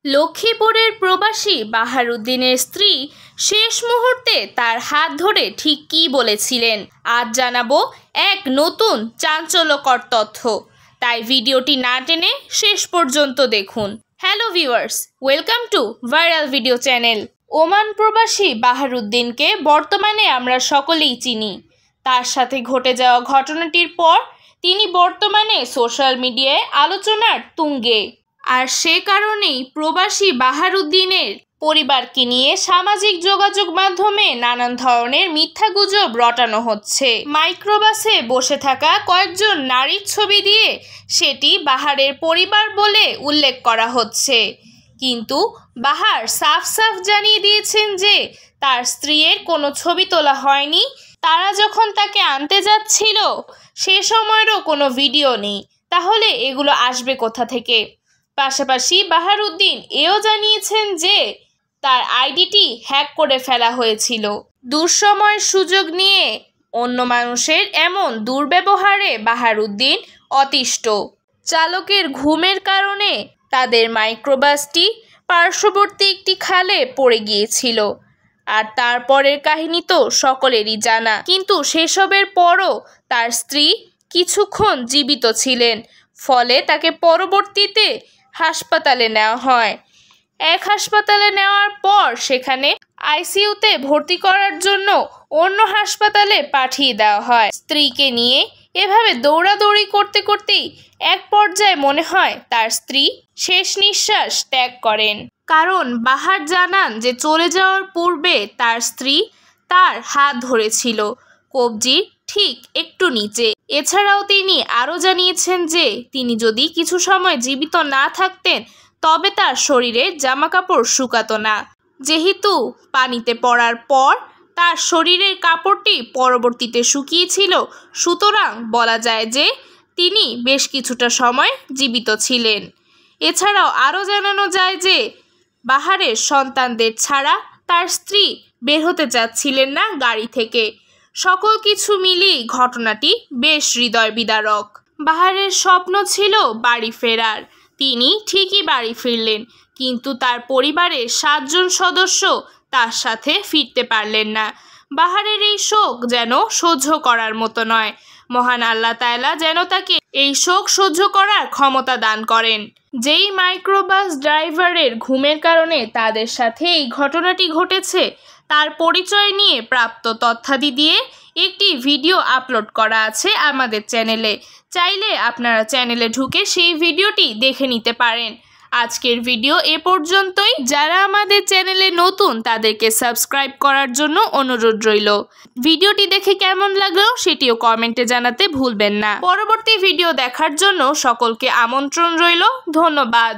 লক্ষ্মীপুরের প্রবাসী বাহারুদ্দিনের স্ত্রী শেষ মুহূর্তে তার হাত ধরে ঠিক কী বলেছিলেন, আজ জানাবো এক নতুন চাঞ্চল্যকর তথ্য। তাই ভিডিওটি না টেনে শেষ পর্যন্ত দেখুন। Hello viewers, welcome to viral video channel. Oman প্রবাসী বাহারুদ্দিনকে বর্তমানে আমরা সকলেই চিনি। তার সাথে ঘটে যাওয়া ঘটনাটির পর তিনি বর্তমানে সোশ্যাল মিডিয়ায় আলোচনার তুঙ্গে। আর সে কারণেই প্রবাসী বাহারুদ্দিনের পরিবারকে নিয়ে সামাজিক যোগাযোগ মাধ্যমে নানান ধরনের মিথ্যা গুজব রটানো হচ্ছে। মাইক্রোবাসে বসে থাকা কয়েকজন নারীর ছবি দিয়ে সেটি বাহারের পরিবার বলে উল্লেখ করা হচ্ছে, কিন্তু বাহার সাফ সাফ জানিয়ে দিয়েছেন যে তার স্ত্রীর কোনো ছবি তোলা হয়নি। তারা যখন তাকে আনতে যাচ্ছিল সে সময়েরও কোনো ভিডিও নেই, তাহলে এগুলো আসবে কোথা থেকে? পাশাপাশি বাহারুদ্দিন এও জানিয়েছেন যে তার আইডিটি হ্যাক করে ফেলা হয়েছিল। দুঃসময়ের সুযোগ নিয়ে অন্য মানুষের এমন দুর্ব্যবহারে বাহারুদ্দিন অতিষ্ঠ। চালকের ঘুমের কারণে তাদের মাইক্রোবাসটি পার্শ্ববর্তী একটি খালে পড়ে গিয়েছিল। আর তারপরের কাহিনী তো সকলেরই জানা, কিন্তু সেসবের পরও তার স্ত্রী কিছুক্ষণ জীবিত ছিলেন, ফলে তাকে পরবর্তীতে হাসপাতালে নেওয়া হয়। এক হাসপাতালে নেওয়ার পর সেখানে আইসিইউতে ভর্তি করার জন্য অন্য হাসপাতালে পাঠিয়ে দেওয়া হয়। স্ত্রীকে নিয়ে এভাবে দৌড়াদৌড়ি করতে করতেই এক পর্যায়ে মনে হয় তার স্ত্রী শেষ নিঃশ্বাস ত্যাগ করেন। কারণ বাহার জানান যে চলে যাওয়ার পূর্বে তার স্ত্রী তার হাত ধরেছিল কবজির ঠিক একটু নিচে। এছাড়াও তিনি আরও জানিয়েছেন যে তিনি যদি কিছু সময় জীবিত না থাকতেন তবে তার শরীরে জামাকাপড় শুকাতো না, যেহেতু পানিতে পড়ার পর তার শরীরের কাপড়টি পরবর্তীতে শুকিয়েছিল, সুতরাং বলা যায় যে তিনি বেশ কিছুটা সময় জীবিত ছিলেন। এছাড়াও আরও জানানো যায় যে বাহারের সন্তানদের ছাড়া তার স্ত্রী বের হতে চাচ্ছিলেন না গাড়ি থেকে। সকল কিছু মিলিয়ে ঘটনাটি বেশ হৃদয় বিদারক। বাহারের স্বপ্ন ছিল বাড়ি ফেরার, তিনি ঠিকই বাড়ি ফিরলেন, কিন্তু তার পরিবারের 7 জন সদস্য তার সাথে ফিরতে পারলেন না। বাহারের এই শোক যেন সহ্য করার মতো নয়। মহান আল্লাহ তাআলা যেন তাকে এই শোক সহ্য করার ক্ষমতা দান করেন। যেই মাইক্রোবাস ড্রাইভারের ঘুমের কারণে তাদের সাথে এই ঘটনাটি ঘটেছে, তার পরিচয় নিয়ে প্রাপ্ত তথ্যাদি দিয়ে একটি ভিডিও আপলোড করা আছে আমাদের চ্যানেলে। চাইলে আপনারা চ্যানেলে ঢুকে সেই ভিডিওটি দেখে নিতে পারেন। আজকের ভিডিও এ পর্যন্তই। যারা আমাদের চ্যানেলে নতুন তাদেরকে সাবস্ক্রাইব করার জন্য অনুরোধ রইল। ভিডিওটি দেখে কেমন লাগলো সেটিও কমেন্টে জানাতে ভুলবেন না। পরবর্তী ভিডিও দেখার জন্য সকলকে আমন্ত্রণ রইল। ধন্যবাদ।